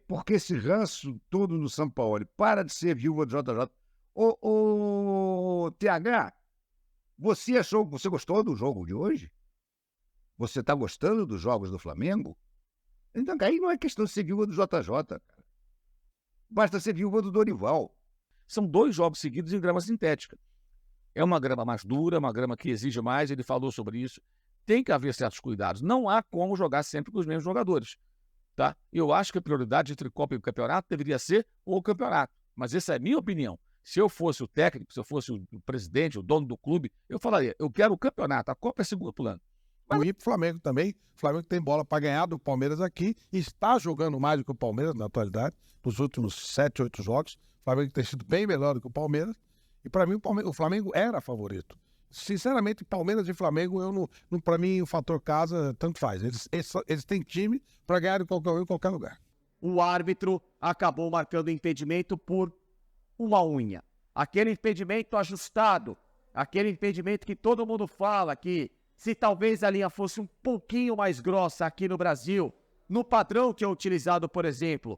porque esse ranço todo no São Paulo para de ser viúva do JJ. Ô, TH, você gostou do jogo de hoje? Você está gostando dos jogos do Flamengo? Então, aí não é questão de ser viúva do JJ, cara. Basta ser viúva do Dorival. São 2 jogos seguidos em grama sintética. É uma grama mais dura, uma grama que exige mais, ele falou sobre isso. Tem que haver certos cuidados. Não há como jogar sempre com os mesmos jogadores. Tá? Eu acho que a prioridade entre Copa e Campeonato deveria ser o campeonato. Mas essa é a minha opinião. Se eu fosse o técnico, se eu fosse o presidente, o dono do clube, eu falaria, eu quero o campeonato, a Copa é segundo plano. Mas... E para o Flamengo também. O Flamengo tem bola para ganhar do Palmeiras aqui. Está jogando mais do que o Palmeiras na atualidade. Nos últimos 7, 8 jogos. O Flamengo tem sido bem melhor do que o Palmeiras. E para mim o Flamengo era favorito. Sinceramente, Palmeiras e Flamengo, para mim o fator casa tanto faz. Eles têm time para ganhar de qualquer um em qualquer lugar. O árbitro acabou marcando impedimento por uma unha. Aquele impedimento ajustado, aquele impedimento que todo mundo fala que se talvez a linha fosse um pouquinho mais grossa aqui no Brasil, no padrão que é utilizado, por exemplo,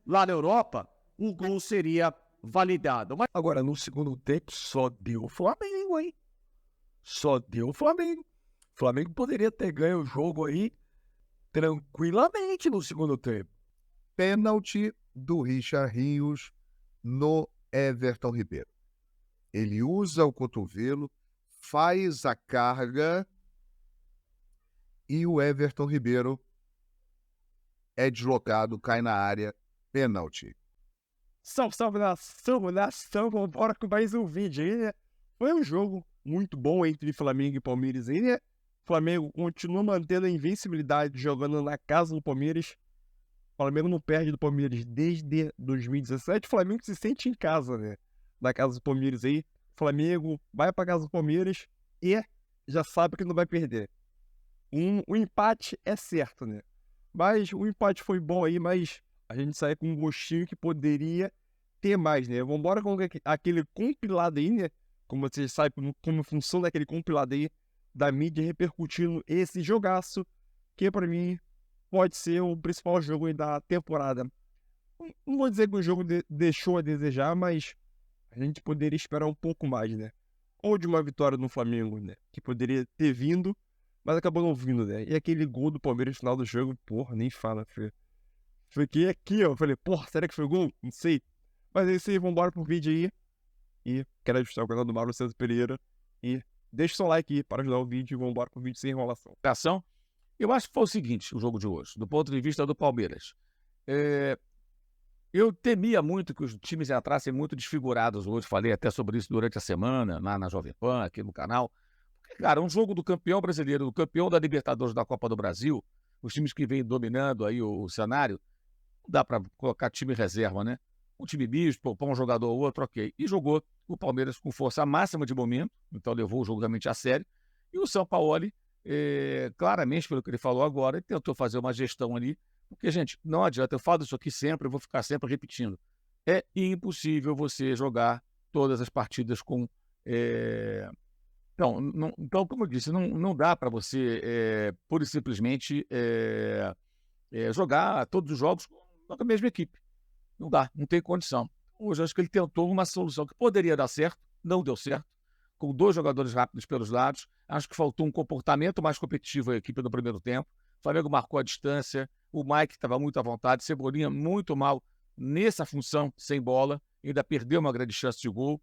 lá na Europa, o gol seria validado. Mas... Agora, no segundo tempo, só deu o Flamengo, hein? Só deu o Flamengo. O Flamengo poderia ter ganho o jogo aí tranquilamente no segundo tempo. Pênalti do Richard Rios no Everton Ribeiro. Ele usa o cotovelo, faz a carga e o Everton Ribeiro é deslocado, cai na área, pênalti. Salve nação, vambora com mais um vídeo aí, né? Foi um jogo muito bom entre Flamengo e Palmeiras aí, né? Flamengo continua mantendo a invencibilidade jogando na casa do Palmeiras. O Flamengo não perde do Palmeiras desde 2017. O Flamengo se sente em casa, né? Na casa do Palmeiras aí. Flamengo vai pra casa do Palmeiras e já sabe que não vai perder. O empate é certo, né? Mas o empate foi bom aí, mas a gente sai com um gostinho que poderia ter mais, né? Vambora com aquele compilado aí, né? Como vocês sabem, como funciona aquele compilado aí da mídia repercutindo esse jogaço, que pra mim pode ser o principal jogo aí da temporada. Não vou dizer que o jogo deixou a desejar, mas a gente poderia esperar um pouco mais, né? Ou de uma vitória no Flamengo, né? Que poderia ter vindo, mas acabou não vindo, né? E aquele gol do Palmeiras no final do jogo, porra, nem fala, filho. Fiquei aqui, ó. Falei, porra, será que foi gol? Não sei. Mas é isso aí, vambora pro vídeo aí. E quero ajudar o canal do Mauro César Pereira. E deixa o seu like aí para ajudar o vídeo e vambora pro vídeo sem enrolação. Eu acho que foi o seguinte, o jogo de hoje, do ponto de vista do Palmeiras. Eu temia muito que os times entrassem muito desfigurados hoje. Falei até sobre isso durante a semana, lá na Jovem Pan, aqui no canal. Porque, cara, um jogo do campeão brasileiro, do campeão da Libertadores da Copa do Brasil, os times que vêm dominando aí o cenário, não dá para colocar time reserva, né? Um time misto, poupar um jogador ou outro, ok. E jogou o Palmeiras com força máxima de momento, então levou o jogo realmente a sério. E o Sampaoli, claramente, pelo que ele falou agora, ele tentou fazer uma gestão ali, porque, gente, não adianta, eu falo isso aqui sempre, eu vou ficar sempre repetindo. É impossível você jogar todas as partidas com... Então, como eu disse, não dá para você pura e simplesmente jogar todos os jogos com a mesma equipe. Não dá, não tem condição. Hoje, acho que ele tentou uma solução que poderia dar certo, não deu certo, com 2 jogadores rápidos pelos lados. Acho que faltou um comportamento mais competitivo à equipe no primeiro tempo. O Flamengo marcou a distância, o Mike estava muito à vontade, Cebolinha muito mal nessa função, sem bola, ainda perdeu uma grande chance de gol,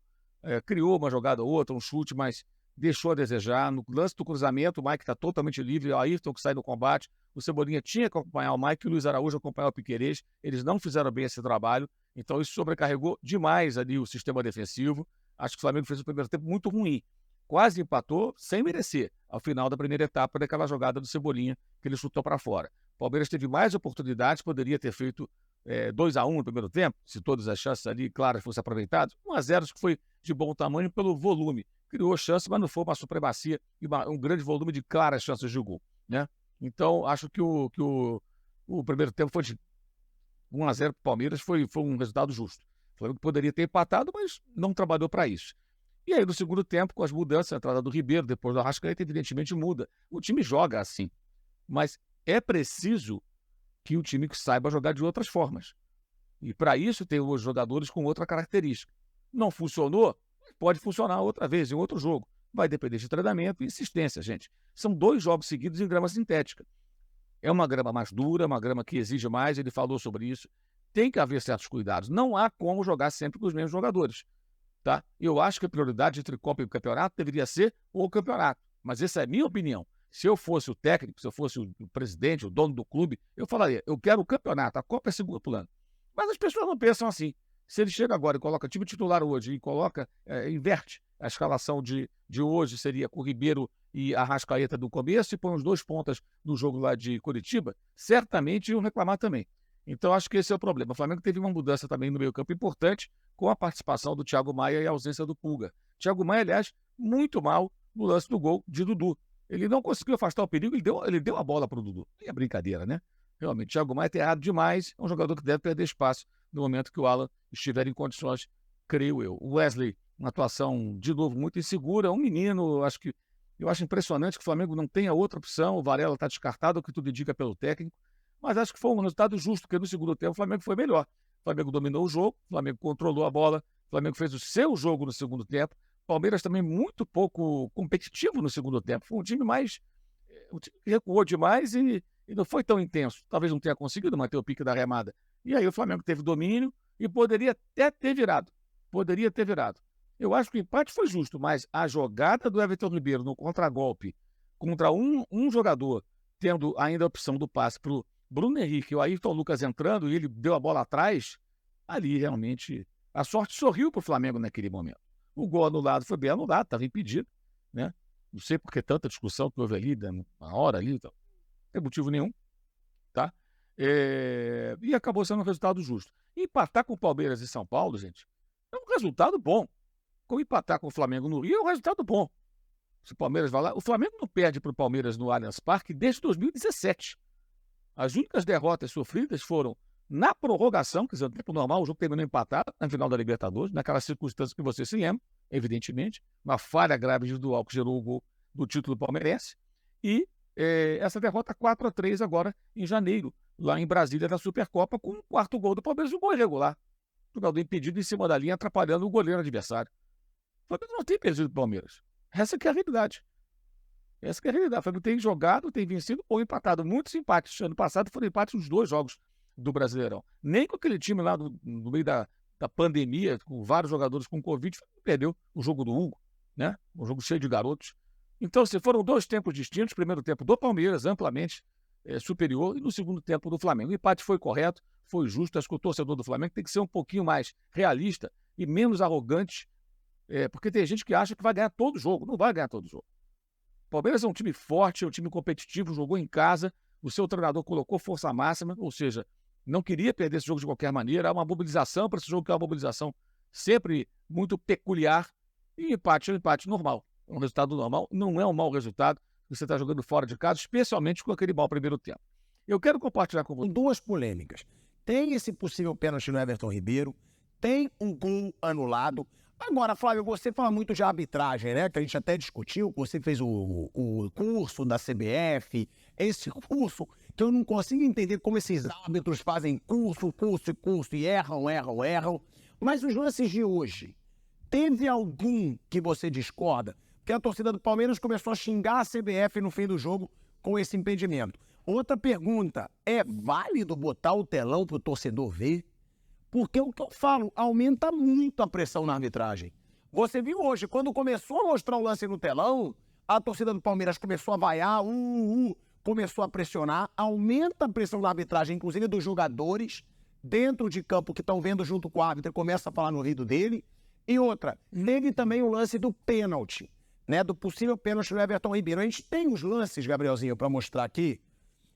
criou uma jogada ou outra, um chute, mas deixou a desejar. No lance do cruzamento, o Mike está totalmente livre, o Ayrton que sai do combate, o Cebolinha tinha que acompanhar o Mike, o Luiz Araújo acompanhar o Piquerez, eles não fizeram bem esse trabalho, então isso sobrecarregou demais ali o sistema defensivo. Acho que o Flamengo fez o primeiro tempo muito ruim, quase empatou sem merecer, ao final da primeira etapa daquela jogada do Cebolinha, que ele chutou para fora. O Palmeiras teve mais oportunidades, poderia ter feito 2-1 no primeiro tempo, se todas as chances ali claras fossem aproveitadas. 1-0 acho que foi de bom tamanho pelo volume. Criou chance, mas não foi uma supremacia e um grande volume de claras chances de gol, né? Então, acho que o primeiro tempo foi de 1-0 para o Palmeiras, foi um resultado justo. O Flamengo poderia ter empatado, mas não trabalhou para isso. E aí, no segundo tempo, com as mudanças, a entrada do Ribeiro, depois do Arrascaeta, evidentemente muda. O time joga assim, mas é preciso que o time que saiba jogar de outras formas. E para isso tem os jogadores com outra característica. Não funcionou? Pode funcionar outra vez, em outro jogo. Vai depender de treinamento e insistência, gente. São 2 jogos seguidos em grama sintética. É uma grama mais dura, uma grama que exige mais, ele falou sobre isso. Tem que haver certos cuidados. Não há como jogar sempre com os mesmos jogadores. Tá? Eu acho que a prioridade entre Copa e Campeonato deveria ser o campeonato. Mas essa é a minha opinião. Se eu fosse o técnico, se eu fosse o presidente, o dono do clube, eu falaria, eu quero o campeonato, a Copa é segundo plano. Mas as pessoas não pensam assim. Se ele chega agora e coloca time titular hoje e coloca, inverte a escalação de hoje, seria com o Ribeiro e a Arrascaeta do começo, e põe os 2 pontas no jogo lá de Curitiba, certamente iam reclamar também. Então, acho que esse é o problema. O Flamengo teve uma mudança também no meio-campo importante, com a participação do Thiago Maia e a ausência do Pulga. Thiago Maia, aliás, muito mal no lance do gol de Dudu. Ele não conseguiu afastar o perigo, ele deu a bola para o Dudu. É brincadeira, né? Realmente, Thiago Maia tem errado demais, é um jogador que deve perder espaço no momento que o Alan estiver em condições, creio eu. O Wesley, uma atuação, de novo, muito insegura, um menino, eu acho impressionante que o Flamengo não tenha outra opção, o Varela está descartado, o que tudo indica pelo técnico, mas acho que foi um resultado justo, porque no segundo tempo o Flamengo foi melhor. O Flamengo dominou o jogo, o Flamengo controlou a bola, o Flamengo fez o seu jogo no segundo tempo, o Palmeiras também muito pouco competitivo no segundo tempo, foi um time que recuou demais e não foi tão intenso, talvez não tenha conseguido manter o pique da remada. E aí o Flamengo teve domínio e poderia até ter virado, Eu acho que o empate foi justo, mas a jogada do Everton Ribeiro no contragolpe contra um jogador, tendo ainda a opção do passe para o Bruno Henrique e o Ayrton Lucas entrando e ele deu a bola atrás, ali realmente a sorte sorriu para o Flamengo naquele momento. O gol anulado foi bem anulado, estava impedido, né? Não sei por que tanta discussão que houve ali, na hora ali, então, não tem motivo nenhum, tá? E acabou sendo um resultado justo. E empatar com o Palmeiras e São Paulo, gente, é um resultado bom. Como empatar com o Flamengo no Rio é um resultado bom. Se o Palmeiras vai lá, o Flamengo não perde para o Palmeiras no Allianz Parque desde 2017. As únicas derrotas sofridas foram na prorrogação, quer dizer, no tempo normal, o jogo terminou empatado na final da Libertadores, naquelas circunstâncias que você se lembra, evidentemente, uma falha grave individual que gerou o gol do título palmeirense, e essa derrota 4-3 agora em janeiro, lá em Brasília, na Supercopa, com o 4º gol do Palmeiras, um gol irregular. O jogador impedido em cima da linha, atrapalhando o goleiro adversário. O Flamengo não tem perdido o Palmeiras. Essa que é a realidade. O Flamengo tem jogado, tem vencido ou empatado. Muitos empates. Ano passado foram empates nos 2 jogos do Brasileirão. Nem com aquele time lá no meio da pandemia, com vários jogadores com Covid, perdeu o jogo do Hugo, né? Um jogo cheio de garotos. Então, foram 2 tempos distintos. Primeiro tempo do Palmeiras, amplamente superior, e no segundo tempo do Flamengo. O empate foi correto, foi justo. Acho que o torcedor do Flamengo tem que ser um pouquinho mais realista e menos arrogante, porque tem gente que acha que vai ganhar todo o jogo. Não vai ganhar todo o jogo. O Palmeiras é um time forte, é um time competitivo, jogou em casa, o seu treinador colocou força máxima, ou seja, não queria perder esse jogo de qualquer maneira. Há uma mobilização para esse jogo, que é uma mobilização sempre muito peculiar, e empate é um empate normal. É um resultado normal, não é um mau resultado. Você está jogando fora de casa, especialmente com aquele mau primeiro tempo. Eu quero compartilhar com você 2 polêmicas. Tem esse possível pênalti no Everton Ribeiro, tem um gol anulado. Agora, Flávio, você fala muito de arbitragem, né? Que a gente até discutiu, você fez o curso da CBF, esse curso que eu não consigo entender como esses árbitros fazem curso e erram. Mas os lances de hoje, teve algum que você discorda? Porque a torcida do Palmeiras começou a xingar a CBF no fim do jogo com esse impedimento. Outra pergunta, é válido botar o telão para o torcedor ver? Porque o que eu falo, aumenta muito a pressão na arbitragem. Você viu hoje, quando começou a mostrar o lance no telão, a torcida do Palmeiras começou a vaiar, começou a pressionar, aumenta a pressão da arbitragem, inclusive dos jogadores dentro de campo que estão vendo junto com o árbitro, começa a falar no ouvido dele. E outra, teve também o lance do pênalti, né, do possível pênalti do Everton Ribeiro. A gente tem os lances, Gabrielzinho, para mostrar aqui.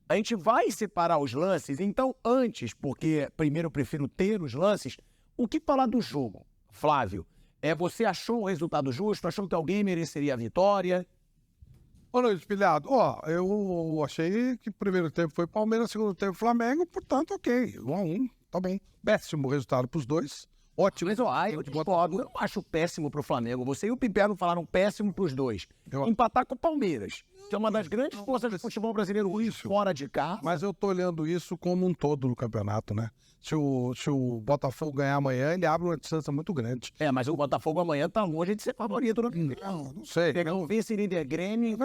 A gente vai separar os lances, então antes, porque primeiro eu prefiro ter os lances, o que falar do jogo, Flávio? Você achou o resultado justo? Achou que alguém mereceria a vitória? Boa noite, Pilhado. Eu achei que o primeiro tempo foi Palmeiras, segundo tempo Flamengo, portanto, ok, 1-1, tá bom. Péssimo resultado para os dois. ótimo. Mas, ó, eu discordo. Eu não acho péssimo pro Flamengo. Você e o Piperno falaram péssimo pros dois. Empatar com o Palmeiras, que é uma das grandes forças do futebol brasileiro hoje, fora de casa. Mas eu tô olhando isso como um todo no campeonato, né? Se o Botafogo ganhar amanhã, ele abre uma distância muito grande. Mas o Botafogo amanhã tá longe de ser favorito no Não sei. Pegar um vice-líder Grêmio e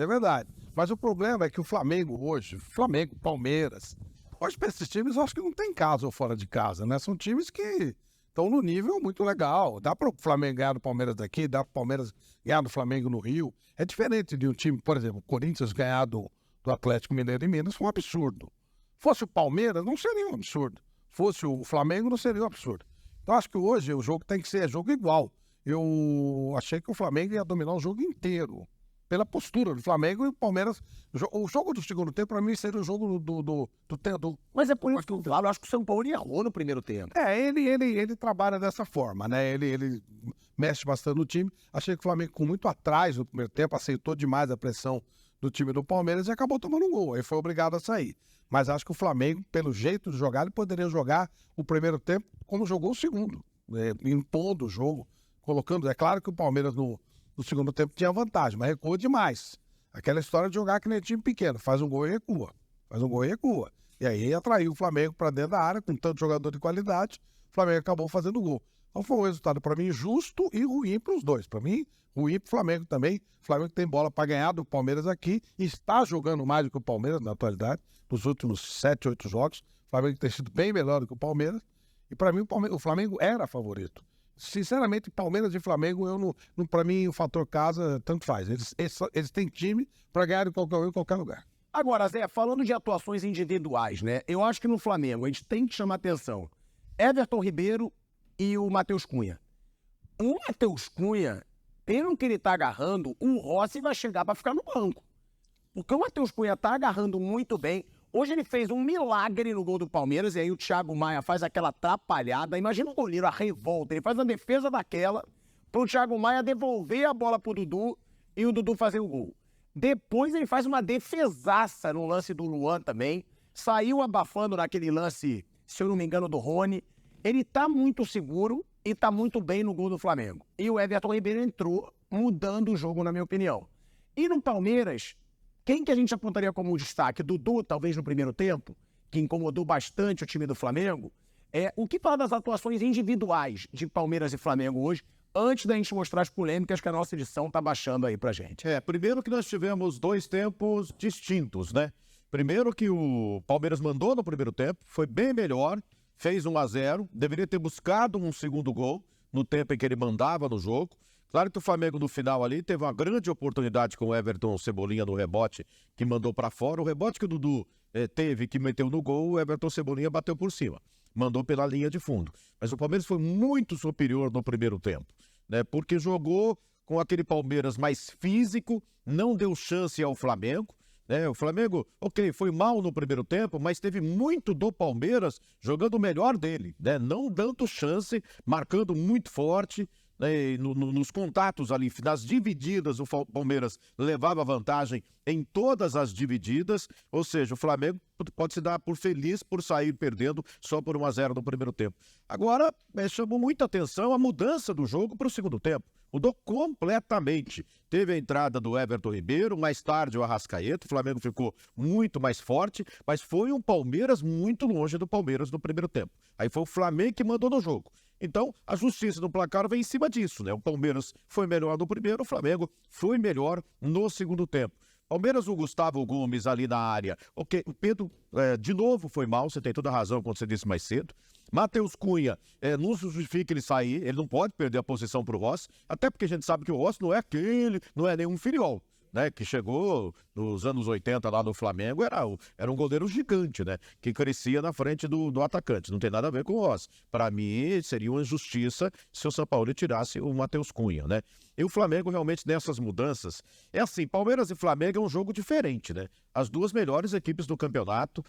É verdade. Mas o problema é que o Flamengo hoje, Flamengo, Palmeiras, hoje para esses times eu acho que não tem casa ou fora de casa, né? São times que estão no nível muito legal. Dá para o Flamengo ganhar do Palmeiras daqui, dá para o Palmeiras ganhar do Flamengo no Rio. É diferente de um time, por exemplo, o Corinthians ganhar do Atlético Mineiro em Minas, foi um absurdo. Fosse o Palmeiras, não seria um absurdo. Fosse o Flamengo, não seria um absurdo. Então acho que hoje o jogo tem que ser jogo igual. Eu achei que o Flamengo ia dominar o jogo inteiro. Pela postura do Flamengo e o Palmeiras. O jogo do segundo tempo, para mim, seria o jogo do Mas é por isso que eu acho que o São Paulo errou no primeiro tempo. ele trabalha dessa forma, né? Ele mexe bastante no time. Achei que o Flamengo, com muito atrás no primeiro tempo, aceitou demais a pressão do time do Palmeiras e acabou tomando um gol. Aí foi obrigado a sair. Mas acho que o Flamengo, pelo jeito de jogar, ele poderia jogar o primeiro tempo como jogou o segundo, impondo o jogo, colocando. É claro que o Palmeiras no segundo tempo tinha vantagem, mas recuou demais. Aquela história de jogar que nem time pequeno, faz um gol e recua. Faz um gol e recua. E aí atraiu o Flamengo para dentro da área, com tanto jogador de qualidade, o Flamengo acabou fazendo gol. Então foi um resultado, para mim, justo e ruim para os dois. Para mim, ruim para o Flamengo também. O Flamengo tem bola para ganhar do Palmeiras aqui, está jogando mais do que o Palmeiras na atualidade, nos últimos 7, 8 jogos. O Flamengo tem sido bem melhor do que o Palmeiras. E para mim, o Flamengo era favorito. Sinceramente, Palmeiras e Flamengo, para mim, o fator casa, tanto faz. Eles têm time para ganhar em qualquer lugar. Agora, Zé, falando de atuações individuais, né? Eu acho que no Flamengo a gente tem que chamar atenção. Everton Ribeiro e o Matheus Cunha. O Matheus Cunha, pelo que ele tá agarrando, o Rossi vai chegar para ficar no banco. Porque o Matheus Cunha tá agarrando muito bem. Hoje ele fez um milagre no gol do Palmeiras e aí o Thiago Maia faz aquela atrapalhada. Imagina o goleiro, a revolta. Ele faz uma defesa daquela pro Thiago Maia devolver a bola pro Dudu e o Dudu fazer o gol. Depois ele faz uma defesaça no lance do Luan também. Saiu abafando naquele lance, se eu não me engano, do Rony. Ele tá muito seguro e tá muito bem no gol do Flamengo. E o Everton Ribeiro entrou mudando o jogo, na minha opinião. E no Palmeiras, quem que a gente apontaria como destaque? Dudu, talvez no primeiro tempo, que incomodou bastante o time do Flamengo. O que fala das atuações individuais de Palmeiras e Flamengo hoje, antes da gente mostrar as polêmicas que a nossa edição tá baixando aí pra gente? Primeiro que nós tivemos dois tempos distintos, né? Primeiro que o Palmeiras mandou no primeiro tempo, foi bem melhor, fez 1-0, deveria ter buscado um segundo gol no tempo em que ele mandava no jogo. Claro que o Flamengo no final ali teve uma grande oportunidade com o Everton Cebolinha no rebote, que mandou para fora. O rebote que o Dudu teve, que meteu no gol, o Everton Cebolinha bateu por cima. Mandou pela linha de fundo. Mas o Palmeiras foi muito superior no primeiro tempo, né? Porque jogou com aquele Palmeiras mais físico, não deu chance ao Flamengo. O Flamengo, foi mal no primeiro tempo, mas teve muito do Palmeiras jogando o melhor dele, né? Não dando chance, marcando muito forte. Nos contatos ali, nas divididas, o Palmeiras levava vantagem em todas as divididas, ou seja, o Flamengo pode se dar por feliz por sair perdendo só por 1-0 no primeiro tempo. Agora, chamou muita atenção a mudança do jogo para o segundo tempo. Mudou completamente. Teve a entrada do Everton Ribeiro, mais tarde o Arrascaeta, o Flamengo ficou muito mais forte, mas foi um Palmeiras muito longe do Palmeiras no primeiro tempo. Aí foi o Flamengo que mandou no jogo. Então, a justiça do placar vem em cima disso, né? O Palmeiras foi melhor no primeiro, o Flamengo foi melhor no segundo tempo. Palmeiras, o Gustavo Gomes ali na área. O Pedro, de novo, foi mal, você tem toda a razão quando você disse mais cedo. Matheus Cunha, não justifica ele sair, ele não pode perder a posição para o Rossi, até porque a gente sabe que o Rossi não é nenhum filiol, né, que chegou nos anos 80 lá no Flamengo, era um goleiro gigante, né, que crescia na frente do atacante, não tem nada a ver com o Rossi. Para mim, seria uma injustiça se o São Paulo tirasse o Matheus Cunha, né. E o Flamengo realmente nessas mudanças, Palmeiras e Flamengo é um jogo diferente, né, as duas melhores equipes do campeonato,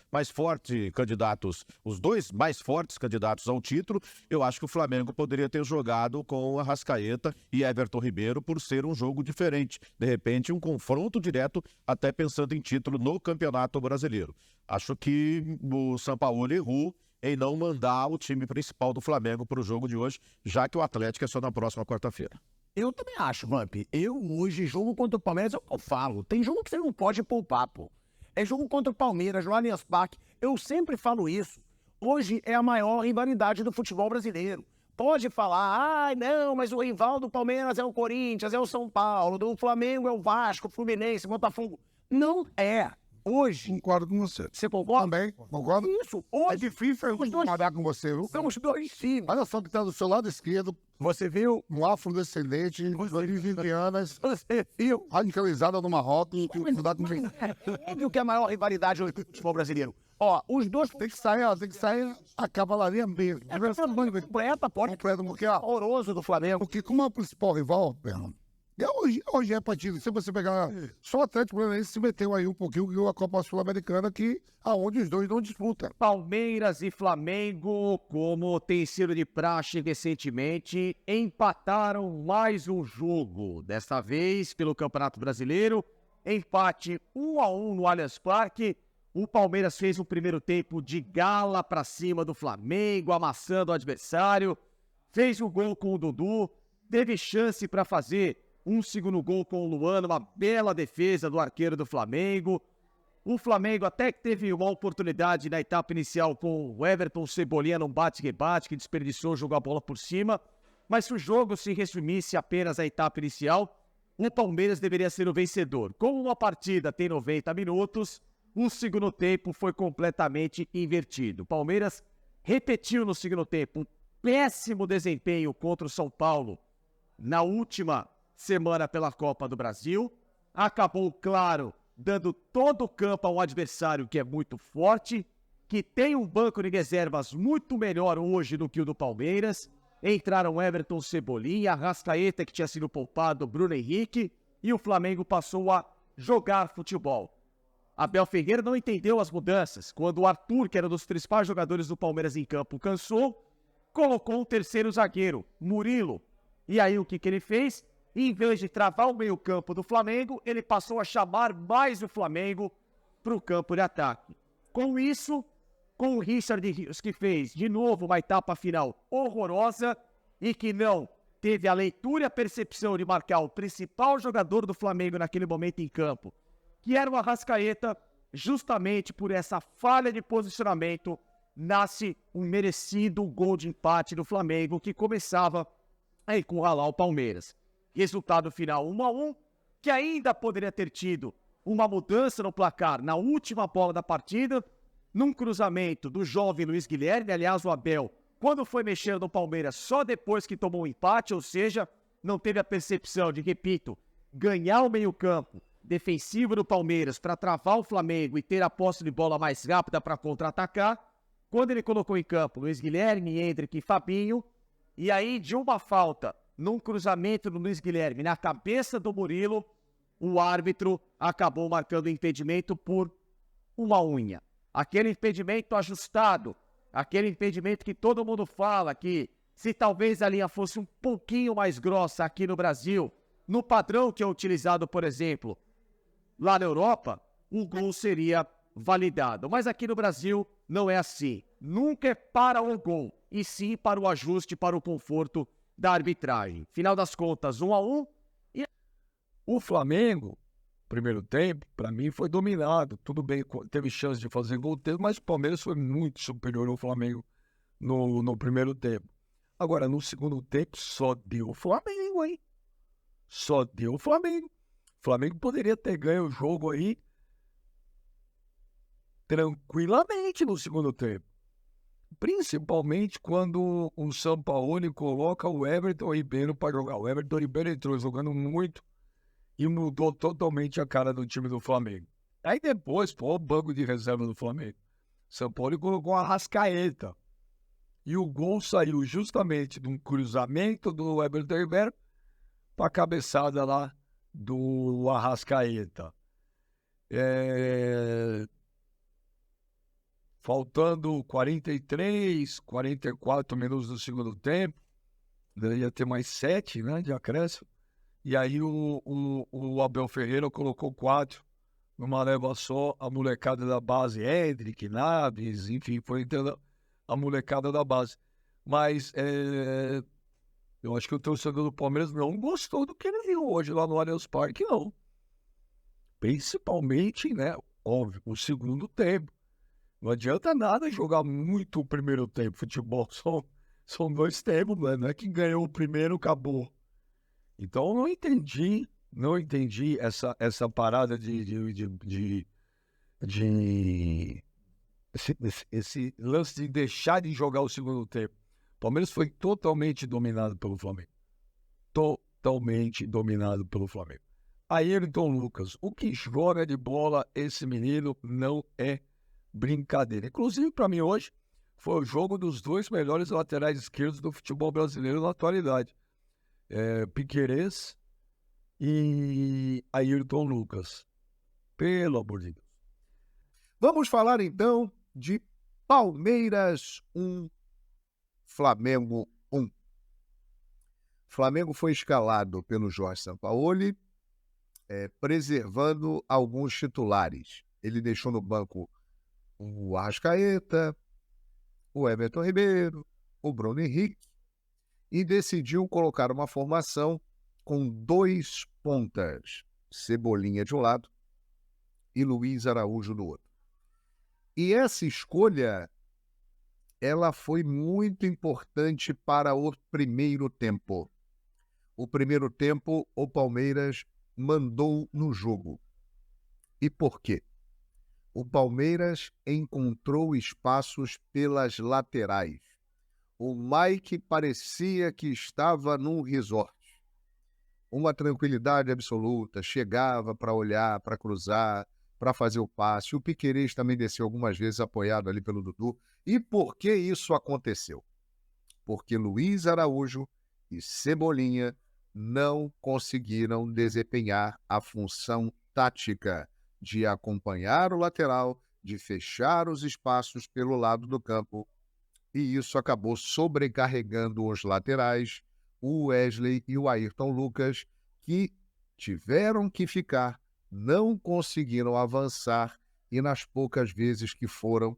os dois mais fortes candidatos ao título. Eu acho que o Flamengo poderia ter jogado com Arrascaeta e Everton Ribeiro por ser um jogo diferente, de repente um confronto direto, até pensando em título no Campeonato Brasileiro. Acho que o Sampaoli errou em não mandar o time principal do Flamengo para o jogo de hoje, já que o Atlético é só na próxima quarta-feira. Eu também acho, Vamp. Eu, hoje, jogo contra o Palmeiras, é o que eu falo. Tem jogo que você não pode poupar, pô. É jogo contra o Palmeiras, no Allianz Parque. Eu sempre falo isso. Hoje é a maior rivalidade do futebol brasileiro. Pode falar, não, mas o rival do Palmeiras é o Corinthians, é o São Paulo, do Flamengo é o Vasco, Fluminense, Botafogo. Não é. Hoje. Concordo com você. Você concorda? Também, concordo. Isso. Hoje. É difícil os dois concordar com você, viu? são os dois times. Olha só que tá do seu lado esquerdo, Você viu? um afrodescendente, de 20 anos, Você viu? radicalizada no Marrocos, e estudar com quem? É óbvio que é a maior rivalidade hoje do futebol brasileiro. Ó, os dois Tem que sair, ó, tem que sair a cavalaria mesmo. completa, pode Completo, porque, ó, horroroso do Flamengo. porque como é o principal rival, Fernando, hoje é partido. Se você pegar, só o Atlético Paranaense se meteu aí um pouquinho com a Copa Sul-Americana, que aonde os dois não disputam. Palmeiras e Flamengo, como tem sido de praxe recentemente, empataram mais um jogo. Desta vez, pelo Campeonato Brasileiro, empate 1-1 no Allianz Parque. O Palmeiras fez um primeiro tempo de gala para cima do Flamengo, amassando o adversário. Fez o gol com o Dudu, teve chance para fazer um segundo gol com o Luan, uma bela defesa do arqueiro do Flamengo. O Flamengo até que teve uma oportunidade na etapa inicial com o Everton Cebolinha num bate-rebate, que desperdiçou, jogou a bola por cima. Mas se o jogo se resumisse apenas à etapa inicial, o Palmeiras deveria ser o vencedor. Como uma partida tem 90 minutos, o segundo tempo foi completamente invertido. O Palmeiras repetiu no segundo tempo um péssimo desempenho contra o São Paulo na última semana pela Copa do Brasil. Acabou, claro, dando todo o campo a um adversário que é muito forte, que tem um banco de reservas muito melhor hoje do que o do Palmeiras. Entraram Everton Cebolinha, Arrascaeta, que tinha sido poupado, Bruno Henrique, e o Flamengo passou a jogar futebol. Abel Ferreira não entendeu as mudanças. Quando o Arthur, que era um dos principais jogadores do Palmeiras em campo, cansou, colocou um terceiro zagueiro, Murilo. E aí o que ele fez? Em vez de travar o meio-campo do Flamengo, ele passou a chamar mais o Flamengo para o campo de ataque. Com isso, com o Richard Rios, que fez de novo uma etapa final horrorosa e que não teve a leitura e a percepção de marcar o principal jogador do Flamengo naquele momento em campo, que era o Arrascaeta. Justamente por essa falha de posicionamento, nasce um merecido gol de empate do Flamengo, que começava a encurralar o Palmeiras. Resultado final 1-1, que ainda poderia ter tido uma mudança no placar na última bola da partida, num cruzamento do jovem Luiz Guilherme. Aliás, o Abel, quando foi mexer no Palmeiras, só depois que tomou um empate, ou seja, não teve a percepção de, repito, ganhar o meio-campo defensivo do Palmeiras para travar o Flamengo e ter a posse de bola mais rápida para contra-atacar. Quando ele colocou em campo Luiz Guilherme, Endrick e Fabinho, e aí de uma falta num cruzamento do Luiz Guilherme na cabeça do Murilo, o árbitro acabou marcando o impedimento por uma unha. Aquele impedimento ajustado, aquele impedimento que todo mundo fala que se talvez a linha fosse um pouquinho mais grossa aqui no Brasil, no padrão que é utilizado, por exemplo, lá na Europa, o gol seria validado. Mas aqui no Brasil não é assim. Nunca é para o gol, e sim para o ajuste, para o conforto da arbitragem. Final das contas, 1-1. E O Flamengo, primeiro tempo, para mim foi dominado. Tudo bem, teve chance de fazer gol, mas o Palmeiras foi muito superior ao Flamengo no primeiro tempo. Agora, no segundo tempo, só deu o Flamengo, hein? Só deu o Flamengo. O Flamengo poderia ter ganho o jogo aí tranquilamente no segundo tempo. Principalmente quando o Sampaoli coloca o Everton Ribeiro para jogar. O Everton Ribeiro entrou jogando muito e mudou totalmente a cara do time do Flamengo. Aí depois, o banco de reserva do Flamengo. Sampaoli colocou a Arrascaeta. E o gol saiu justamente de um cruzamento do Everton Ribeiro para a cabeçada lá do Arrascaeta. Faltando 43, 44 minutos do segundo tempo, deveria ter mais 7, né, de acréscimo. E aí o Abel Ferreira colocou 4 numa leva só, a molecada da base, Endrick, Naves, enfim, foi entrando a molecada da base. Mas eu acho que o torcedor do Palmeiras não gostou do que ele viu hoje lá no Allianz Parque, não. Principalmente, né, óbvio, o segundo tempo. Não adianta nada jogar muito o primeiro tempo. Futebol são 2 tempos, né? Não é que ganhou o primeiro, acabou. Então eu não entendi essa parada esse lance de deixar de jogar o segundo tempo. O Palmeiras foi totalmente dominado pelo Flamengo. Totalmente dominado pelo Flamengo. Ayrton Lucas, o que joga de bola esse menino não é brincadeira. Inclusive, para mim, hoje, foi o jogo dos 2 melhores laterais esquerdos do futebol brasileiro na atualidade. Piquerez e Ayrton Lucas. Pelo amor de Deus. Vamos falar então de Palmeiras 1, Flamengo 1. Flamengo foi escalado pelo Jorge Sampaoli, preservando alguns titulares. Ele deixou no banco o Arrascaeta, o Everton Ribeiro, o Bruno Henrique e decidiu colocar uma formação com 2 pontas, Cebolinha de um lado e Luiz Araújo do outro. E essa escolha, ela foi muito importante para o primeiro tempo. O primeiro tempo, o Palmeiras mandou no jogo. E por quê? O Palmeiras encontrou espaços pelas laterais. O Mike parecia que estava num resort. Uma tranquilidade absoluta, chegava para olhar, para cruzar, para fazer o passe. O Piquerez também desceu algumas vezes apoiado ali pelo Dudu. E por que isso aconteceu? Porque Luiz Araújo e Cebolinha não conseguiram desempenhar a função tática de acompanhar o lateral, de fechar os espaços pelo lado do campo. E isso acabou sobrecarregando os laterais, o Wesley e o Ayrton Lucas, que tiveram que ficar, não conseguiram avançar e nas poucas vezes que foram,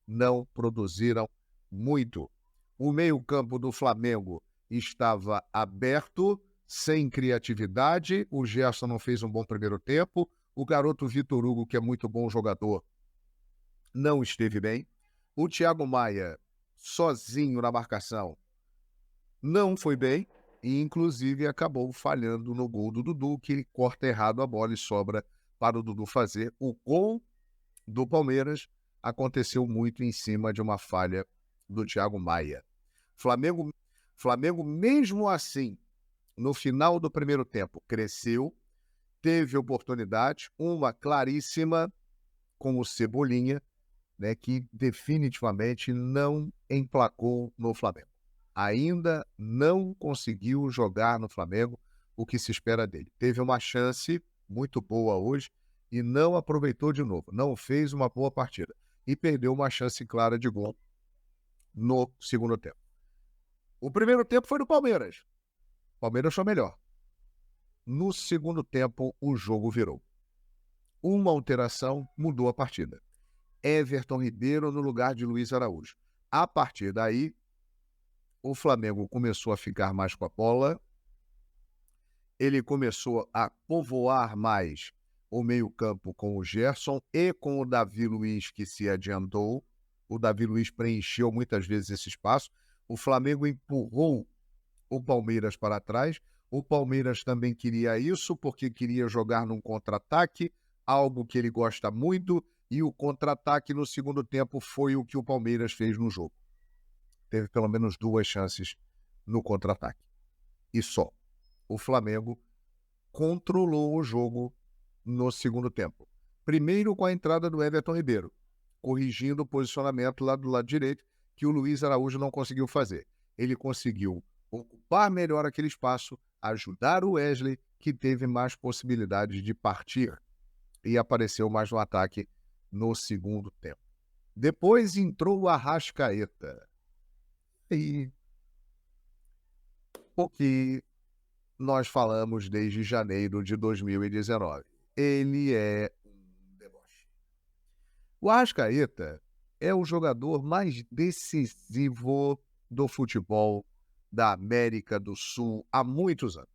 não produziram muito. O meio-campo do Flamengo estava aberto, sem criatividade, o Gerson não fez um bom primeiro tempo, o garoto Vitor Hugo, que é muito bom jogador, não esteve bem, o Thiago Maia, sozinho na marcação, não foi bem, e inclusive acabou falhando no gol do Dudu, que ele corta errado a bola e sobra para o Dudu fazer. O gol do Palmeiras aconteceu muito em cima de uma falha do Thiago Maia. Flamengo, mesmo assim, no final do primeiro tempo, cresceu, teve oportunidade, uma claríssima com o Cebolinha, né, que definitivamente não emplacou no Flamengo. Ainda não conseguiu jogar no Flamengo o que se espera dele. Teve uma chance muito boa hoje e não aproveitou de novo. Não fez uma boa partida e perdeu uma chance clara de gol no segundo tempo. O primeiro tempo foi do Palmeiras. O Palmeiras foi melhor. No segundo tempo, o jogo virou. Uma alteração mudou a partida. Everton Ribeiro no lugar de Luiz Araújo. A partir daí, o Flamengo começou a ficar mais com a bola, ele começou a povoar mais o meio-campo com o Gerson e com o Davi Luiz, que se adiantou. O Davi Luiz preencheu muitas vezes esse espaço. O Flamengo empurrou o Palmeiras para trás. O Palmeiras também queria isso, porque queria jogar num contra-ataque, algo que ele gosta muito, e o contra-ataque no segundo tempo foi o que o Palmeiras fez no jogo. Teve pelo menos 2 chances no contra-ataque. E só. O Flamengo controlou o jogo no segundo tempo. Primeiro com a entrada do Everton Ribeiro, corrigindo o posicionamento lá do lado direito, que o Luiz Araújo não conseguiu fazer. Ele conseguiu ocupar melhor aquele espaço, ajudar o Wesley, que teve mais possibilidades de partir e apareceu mais no ataque no segundo tempo. Depois entrou o Arrascaeta. E o que nós falamos desde janeiro de 2019. Ele é um deboche. O Arrascaeta, é o jogador mais decisivo do futebol da América do Sul há muitos anos.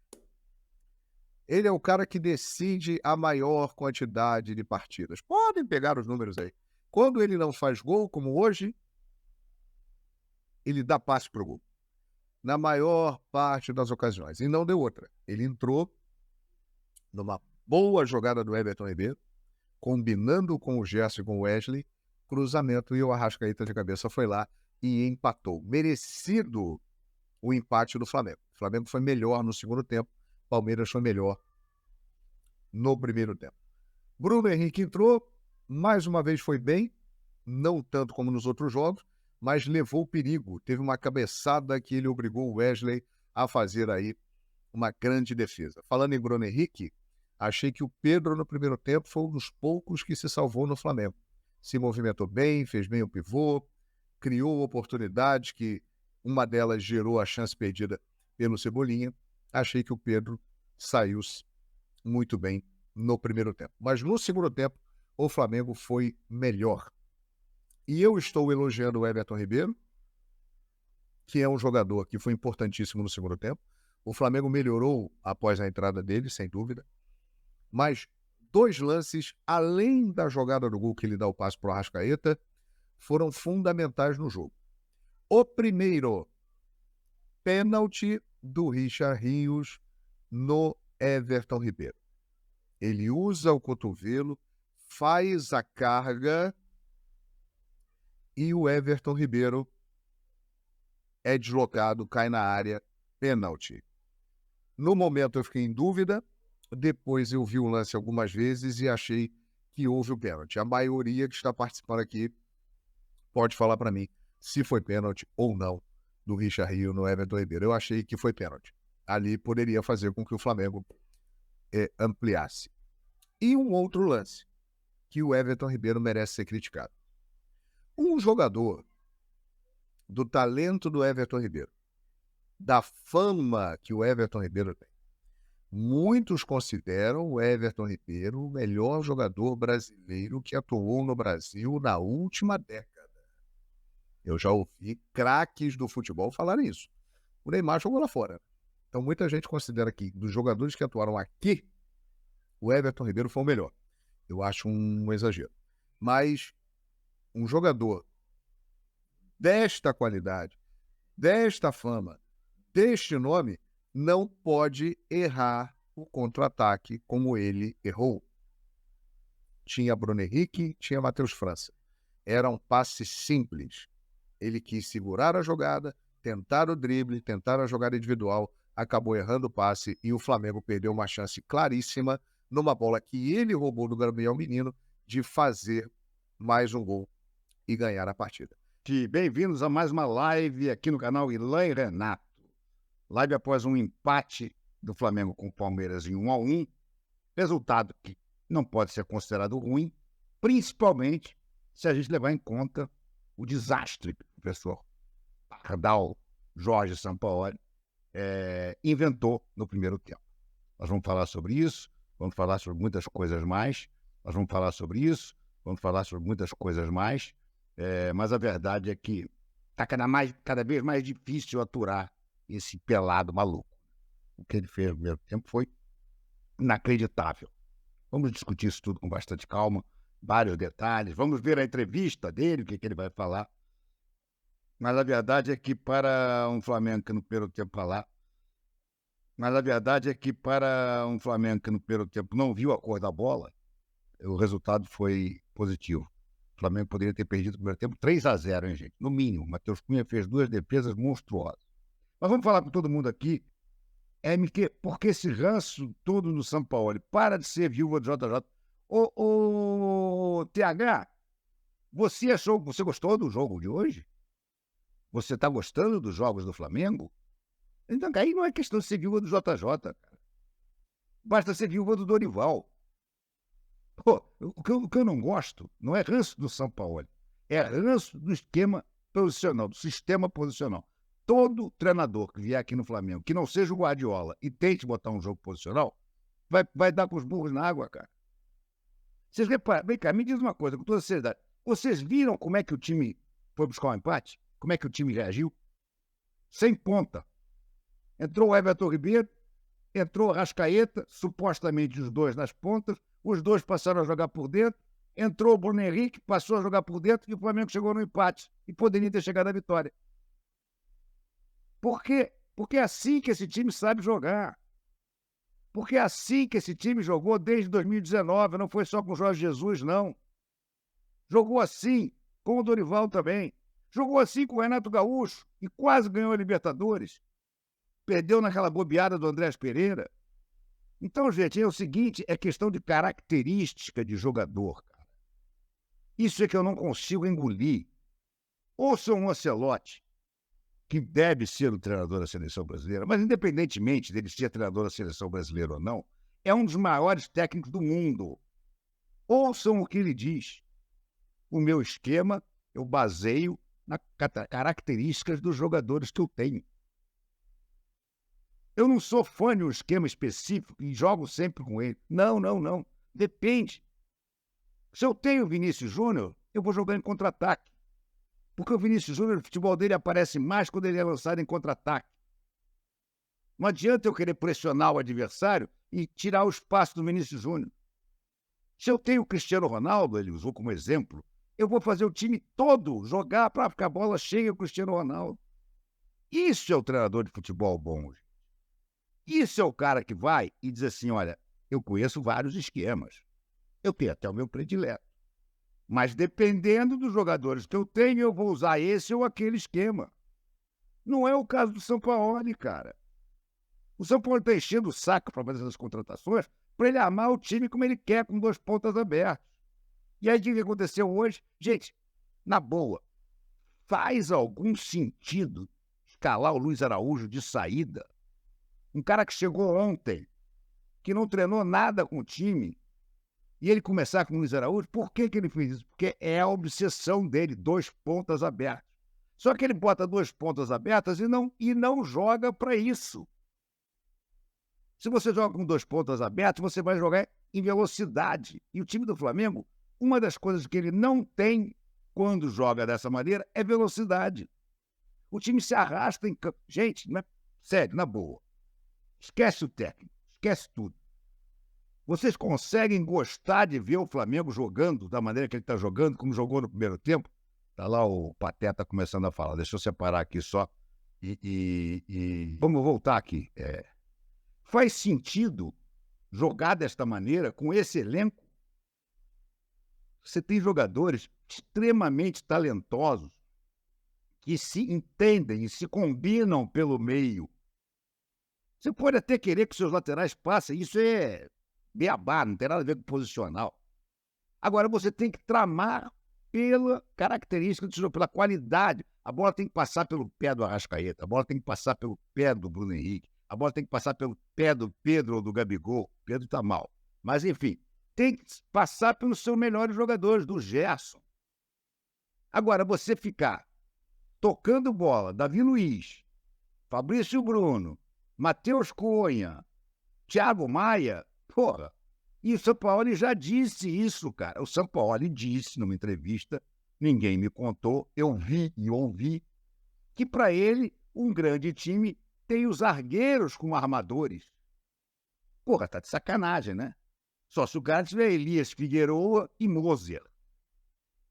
Ele é o cara que decide a maior quantidade de partidas. Podem pegar os números aí. Quando ele não faz gol, como hoje, ele dá passe para o gol. Na maior parte das ocasiões. E não deu outra. Ele entrou numa boa jogada do Everton Ribeiro, combinando com o Gerson e com o Wesley, cruzamento, e o Arrascaeta de cabeça foi lá e empatou. Merecido o empate do Flamengo. O Flamengo foi melhor no segundo tempo, o Palmeiras foi melhor no primeiro tempo. Bruno Henrique entrou, mais uma vez foi bem, não tanto como nos outros jogos, mas levou o perigo. Teve uma cabeçada que ele obrigou o Wesley a fazer aí uma grande defesa. Falando em Bruno Henrique, achei que o Pedro no primeiro tempo foi um dos poucos que se salvou no Flamengo. Se movimentou bem, fez bem o pivô, criou oportunidades que uma delas gerou a chance perdida pelo Cebolinha. Achei que o Pedro saiu muito bem no primeiro tempo. Mas no segundo tempo, o Flamengo foi melhor. E eu estou elogiando o Everton Ribeiro, que é um jogador que foi importantíssimo no segundo tempo. O Flamengo melhorou após a entrada dele, sem dúvida. Mas 2 lances, além da jogada do gol que ele dá o passe para o Arrascaeta, foram fundamentais no jogo. O primeiro, pênalti do Richard Rios no Everton Ribeiro. Ele usa o cotovelo, faz a carga e o Everton Ribeiro é deslocado, cai na área, pênalti. No momento eu fiquei em dúvida, depois eu vi o lance algumas vezes e achei que houve o pênalti. A maioria que está participando aqui pode falar para mim se foi pênalti ou não do Richard Rios no Everton Ribeiro. Eu achei que foi pênalti. Ali poderia fazer com que o Flamengo ampliasse. E um outro lance que o Everton Ribeiro merece ser criticado. Um jogador do talento do Everton Ribeiro, da fama que o Everton Ribeiro tem, muitos consideram o Everton Ribeiro o melhor jogador brasileiro que atuou no Brasil na última década. Eu já ouvi craques do futebol falarem isso. O Neymar jogou lá fora. Então muita gente considera que dos jogadores que atuaram aqui, o Everton Ribeiro foi o melhor. Eu acho um exagero. Mas um jogador desta qualidade, desta fama, deste nome, não pode errar o contra-ataque como ele errou. Tinha Bruno Henrique, tinha Matheus França. Era um passe simples. Ele quis segurar a jogada, tentar o drible, tentar a jogada individual, acabou errando o passe e o Flamengo perdeu uma chance claríssima numa bola que ele roubou do Gabriel Menino de fazer mais um gol e ganhar a partida. Bem-vindos a mais uma live aqui no canal Ilan e Renato. Live após um empate do Flamengo com o Palmeiras em 1-1, resultado que não pode ser considerado ruim, principalmente se a gente levar em conta o desastre que o professor Pardal Jorge Sampaoli inventou no primeiro tempo. Nós vamos falar sobre isso, vamos falar sobre muitas coisas mais, mas a verdade é que está cada vez mais difícil aturar esse pelado maluco. O que ele fez no primeiro tempo foi inacreditável. Vamos discutir isso tudo com bastante calma, vários detalhes, vamos ver a entrevista dele, o que ele vai falar. Mas a verdade é que para um Flamengo que no primeiro tempo não viu a cor da bola, o resultado foi positivo. O Flamengo poderia ter perdido o primeiro tempo 3-0, hein, gente? No mínimo. Matheus Cunha fez 2 defesas monstruosas. Mas vamos falar com todo mundo aqui, porque esse ranço todo no Sampaoli para de ser viúva do JJ. Ô, TH, você gostou do jogo de hoje? Você está gostando dos jogos do Flamengo? Então, aí não é questão de ser viúva do JJ, cara. Basta ser viúva do Dorival. Pô, o que eu não gosto não é ranço do Sampaoli, é ranço do esquema posicional, do sistema posicional. Todo treinador que vier aqui no Flamengo, que não seja o Guardiola e tente botar um jogo posicional, vai dar com os burros na água, cara. Vocês reparam, vem cá, me diz uma coisa, com toda seriedade. Vocês viram como é que o time foi buscar o empate? Como é que o time reagiu? Sem ponta. Entrou o Everton Ribeiro, entrou o Arrascaeta, supostamente os dois nas pontas, os dois passaram a jogar por dentro, entrou o Bruno Henrique, passou a jogar por dentro e o Flamengo chegou no empate e poderia ter chegado à vitória. Por quê? Porque é assim que esse time sabe jogar. Porque é assim que esse time jogou desde 2019, não foi só com o Jorge Jesus, não. Jogou assim com o Dorival também. Jogou assim com o Renato Gaúcho e quase ganhou a Libertadores. Perdeu naquela bobeada do Andrés Pereira. Então, gente, é o seguinte, é questão de característica de jogador, cara. Isso é que eu não consigo engolir. Ouça um Ancelotti, que deve ser o treinador da seleção brasileira, mas independentemente dele ser treinador da seleção brasileira ou não, é um dos maiores técnicos do mundo. Ouçam o que ele diz. O meu esquema eu baseio nas características dos jogadores que eu tenho. Eu não sou fã de um esquema específico e jogo sempre com ele. Não, não, não. Depende. Se eu tenho o Vinícius Júnior, eu vou jogar em contra-ataque. Porque o Vinícius Júnior, o futebol dele aparece mais quando ele é lançado em contra-ataque. Não adianta eu querer pressionar o adversário e tirar o espaço do Vinícius Júnior. Se eu tenho o Cristiano Ronaldo, ele usou como exemplo, eu vou fazer o time todo jogar para ficar a bola cheia o Cristiano Ronaldo. Isso é o treinador de futebol bom. Isso é o cara que vai e diz assim, olha, eu conheço vários esquemas. Eu tenho até o meu predileto. Mas dependendo dos jogadores que eu tenho, eu vou usar esse ou aquele esquema. Não é o caso do Sampaoli, cara. O Sampaoli está enchendo o saco para fazer essas contratações para ele armar o time como ele quer, com 2 pontas abertas. E aí o que aconteceu hoje? Gente, na boa, faz algum sentido escalar o Luiz Araújo de saída? Um cara que chegou ontem, que não treinou nada com o time, e ele começar com o Luiz Araújo, por que ele fez isso? Porque é a obsessão dele, 2 pontas abertas. Só que ele bota 2 pontas abertas e não joga para isso. Se você joga com 2 pontas abertas, você vai jogar em velocidade. E o time do Flamengo, uma das coisas que ele não tem quando joga dessa maneira é velocidade. O time se arrasta em campo. Gente, sério, na boa. Esquece o técnico, esquece tudo. Vocês conseguem gostar de ver o Flamengo jogando da maneira que ele está jogando, como jogou no primeiro tempo? Está lá o Pateta começando a falar. Deixa eu separar aqui só. Vamos voltar aqui. Faz sentido jogar desta maneira, com esse elenco? Você tem jogadores extremamente talentosos que se entendem e se combinam pelo meio. Você pode até querer que seus laterais passem, isso é beabá, não tem nada a ver com posicional. Agora, você tem que tramar pela característica do jogo, pela qualidade. A bola tem que passar pelo pé do Arrascaeta, a bola tem que passar pelo pé do Bruno Henrique, a bola tem que passar pelo pé do Pedro ou do Gabigol. O Pedro está mal. Mas, enfim, tem que passar pelos seus melhores jogadores, do Gerson. Agora, você ficar tocando bola, Davi Luiz, Fabrício Bruno, Matheus Cunha, Thiago Maia, porra, e o Sampaoli já disse isso, cara. O Sampaoli disse numa entrevista, ninguém me contou, eu vi e ouvi, que para ele, um grande time tem os zagueiros como armadores. Porra, tá de sacanagem, né? Só se o cara tiver Elias Figueroa e Moser.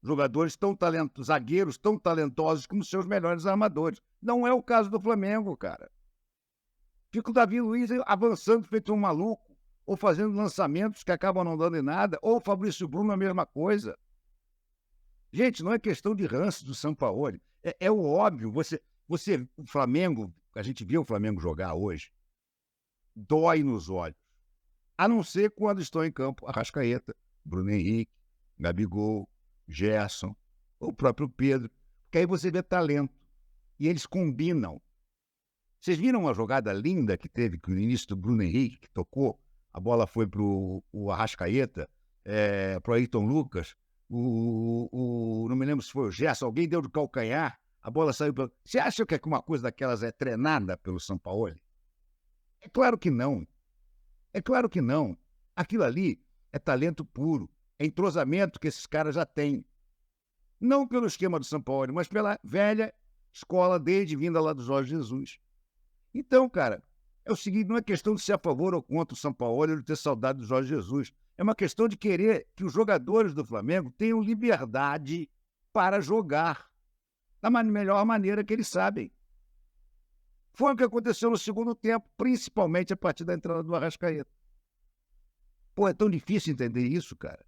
Jogadores tão talentosos, zagueiros tão talentosos como seus melhores armadores. Não é o caso do Flamengo, cara. Fica o Davi Luiz avançando feito um maluco, ou fazendo lançamentos que acabam não dando em nada, ou o Fabrício Bruno a mesma coisa. Gente, não é questão de ranço do Sampaoli. É o óbvio. O Flamengo, a gente vê o Flamengo jogar hoje, dói nos olhos. A não ser quando estão em campo Arrascaeta, Bruno Henrique, Gabigol, Gerson, ou o próprio Pedro. Porque aí você vê talento. E eles combinam. Vocês viram uma jogada linda que teve no início do Bruno Henrique, que tocou? A bola foi para o Arrascaeta, para o Ayrton Lucas, não me lembro se foi o Gerson, alguém deu de calcanhar, a bola saiu pelo... Você acha que uma coisa daquelas é treinada pelo Sampaoli? É claro que não. É claro que não. Aquilo ali é talento puro, é entrosamento que esses caras já têm. Não pelo esquema do São Paulo, mas pela velha escola desde vinda lá do Jorge Jesus. Então, cara, é o seguinte, não é questão de ser a favor ou contra o São Paulo ou de ter saudade do Jorge Jesus. É uma questão de querer que os jogadores do Flamengo tenham liberdade para jogar da melhor maneira que eles sabem. Foi o que aconteceu no segundo tempo, principalmente a partir da entrada do Arrascaeta. Pô, é tão difícil entender isso, cara.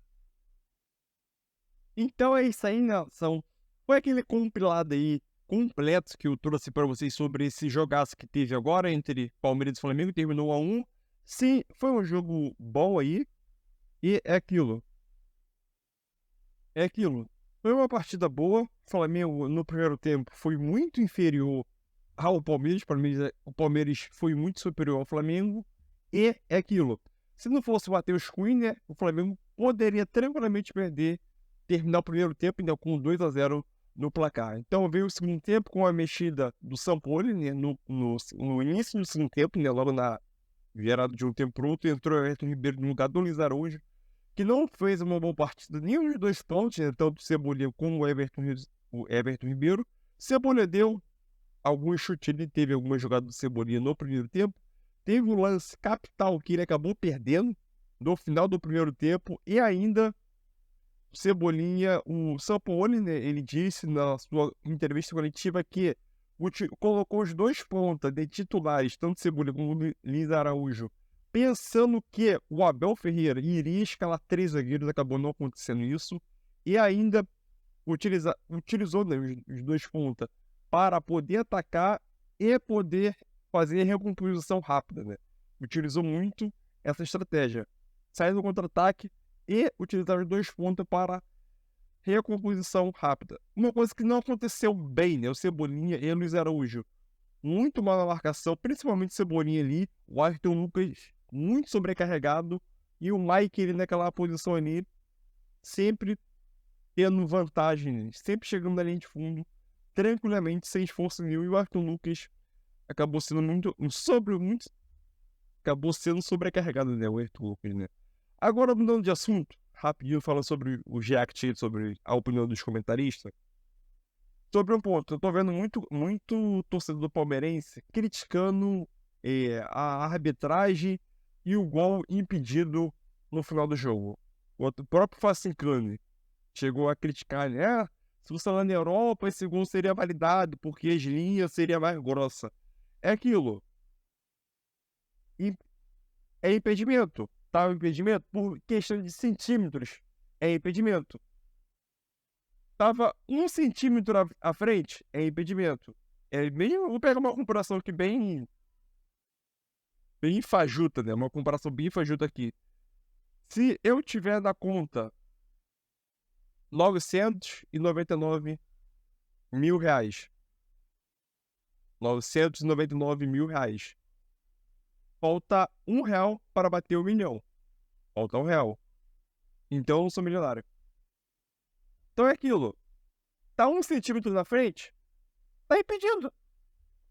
Então é isso aí, Nelson. Foi aquele compilado aí completo que eu trouxe para vocês sobre esse jogaço que teve agora entre Palmeiras e Flamengo, terminou 1-1. Sim, foi um jogo bom aí. E é aquilo. Foi uma partida boa. O Flamengo, no primeiro tempo, foi muito inferior ao Palmeiras. O Palmeiras foi muito superior ao Flamengo. E é aquilo. Se não fosse o Matheus Cunha, o Flamengo poderia tranquilamente terminar o primeiro tempo ainda com 2-0 no placar. Então veio o segundo tempo com a mexida do Sampaoli, né, no início do segundo tempo, né, logo na virada de um tempo para o outro, entrou o Everton Ribeiro no lugar do Luiz Araújo, que não fez uma boa partida nenhum dos dois pontos, né, tanto o Cebolinha como o Everton Ribeiro. Cebolinha deu alguns chutes, ele teve algumas jogadas do Cebolinha no primeiro tempo, teve um lance capital que ele acabou perdendo no final do primeiro tempo, e ainda Cebolinha, o Sampaoli, né, ele disse na sua entrevista coletiva que colocou os dois pontas de titulares, tanto Cebolinha como Luiz Araújo, pensando que o Abel Ferreira iria escalar 3 zagueiros, acabou não acontecendo isso, e ainda utilizou, né, os dois pontas para poder atacar e poder fazer recomposição rápida, né? Utilizou muito essa estratégia, sair no contra-ataque e utilizar os dois pontas para recomposição rápida. Uma coisa que não aconteceu bem, né? O Cebolinha e o Luiz Araújo muito mal na marcação, principalmente o Cebolinha ali, o Ayrton Lucas muito sobrecarregado e o Mike ele naquela posição ali, sempre tendo vantagem, né? Sempre chegando na linha de fundo, tranquilamente, sem esforço nenhum, e o Ayrton Lucas acabou sendo acabou sendo sobrecarregado, né? O Ayrton Lucas, né? Agora, mudando de assunto, rapidinho, falando sobre o react, sobre a opinião dos comentaristas. Sobre um ponto, eu tô vendo muito torcedor palmeirense criticando a arbitragem e o gol impedido no final do jogo. O próprio Facincani chegou a criticar, né? Se fosse lá na Europa, esse gol seria validado, porque as linhas seriam mais grossas. É aquilo. É impedimento. Tá, o impedimento por questão de centímetros é impedimento. Tava 1 centímetro à frente é impedimento. Vou pegar uma comparação aqui bem fajuta, né? Uma comparação bem fajuta aqui. Se eu tiver na conta 999 mil reais, 999 mil reais, falta R$1 para bater 1 milhão. Falta R$1. Então eu não sou milionário. Então é aquilo. Tá 1 centímetro na frente, tá impedindo.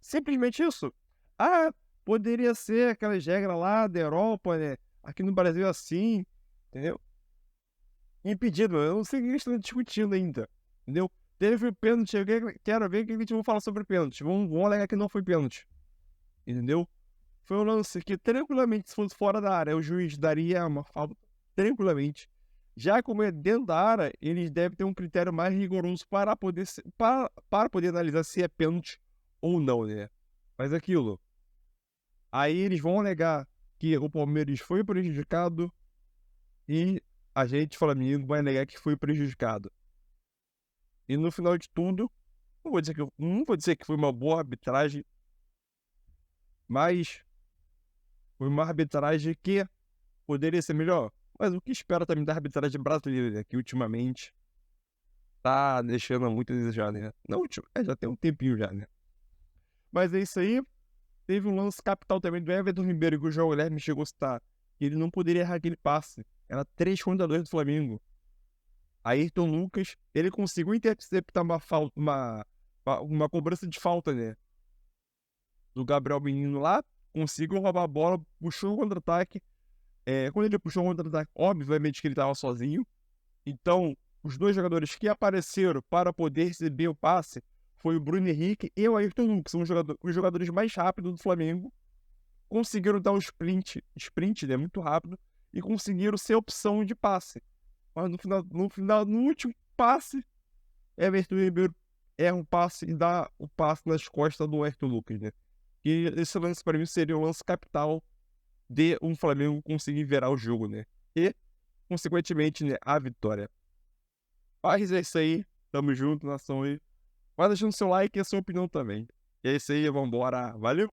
Simplesmente isso. Ah, poderia ser aquelas regras lá da Europa, né? Aqui no Brasil é assim, entendeu? Impedido. Eu não sei o que eles estão discutindo ainda, entendeu? Teve pênalti, eu quero ver o que a gente vai falar sobre pênalti. Vamos alegar que não foi pênalti. Entendeu? Foi um lance que, tranquilamente, se fosse fora da área, o juiz daria uma falta tranquilamente. Já como é dentro da área, eles devem ter um critério mais rigoroso para poder analisar se é pênalti ou não, né? Mas aquilo. Aí eles vão alegar que o Palmeiras foi prejudicado e a gente, Flamengo, vai alegar que foi prejudicado. E no final de tudo, não vou dizer que foi uma boa arbitragem, mas foi uma arbitragem que poderia ser melhor. Mas o que espera também da arbitragem brasileira, né? Que ultimamente tá deixando muito a desejar, né? Não, já tem um tempinho já, né? Mas é isso aí. Teve um lance capital também do Everton Ribeiro, que o João Guilherme chegou a citar. Ele não poderia errar aquele passe. Era 3-2 do Flamengo. Ayrton Lucas, ele conseguiu interceptar uma cobrança de falta, né? Do Gabriel Menino lá, conseguiu roubar a bola, puxou o contra-ataque. Quando ele puxou o contra-ataque, obviamente que ele estava sozinho. Então, os dois jogadores que apareceram para poder receber o passe foi o Bruno Henrique e o Ayrton Lucas, são os jogadores mais rápidos do Flamengo. Conseguiram dar um sprint, né, muito rápido, e conseguiram ser opção de passe. Mas no último passe, Everton Ribeiro erra um passe e dá o passe nas costas do Ayrton Lucas, né? E esse lance para mim seria um lance capital de um Flamengo conseguir virar o jogo, né? E, consequentemente, né, a vitória. Mas é isso aí, tamo junto, nação aí. Vai deixando seu like e a sua opinião também. E é isso aí, vambora, valeu!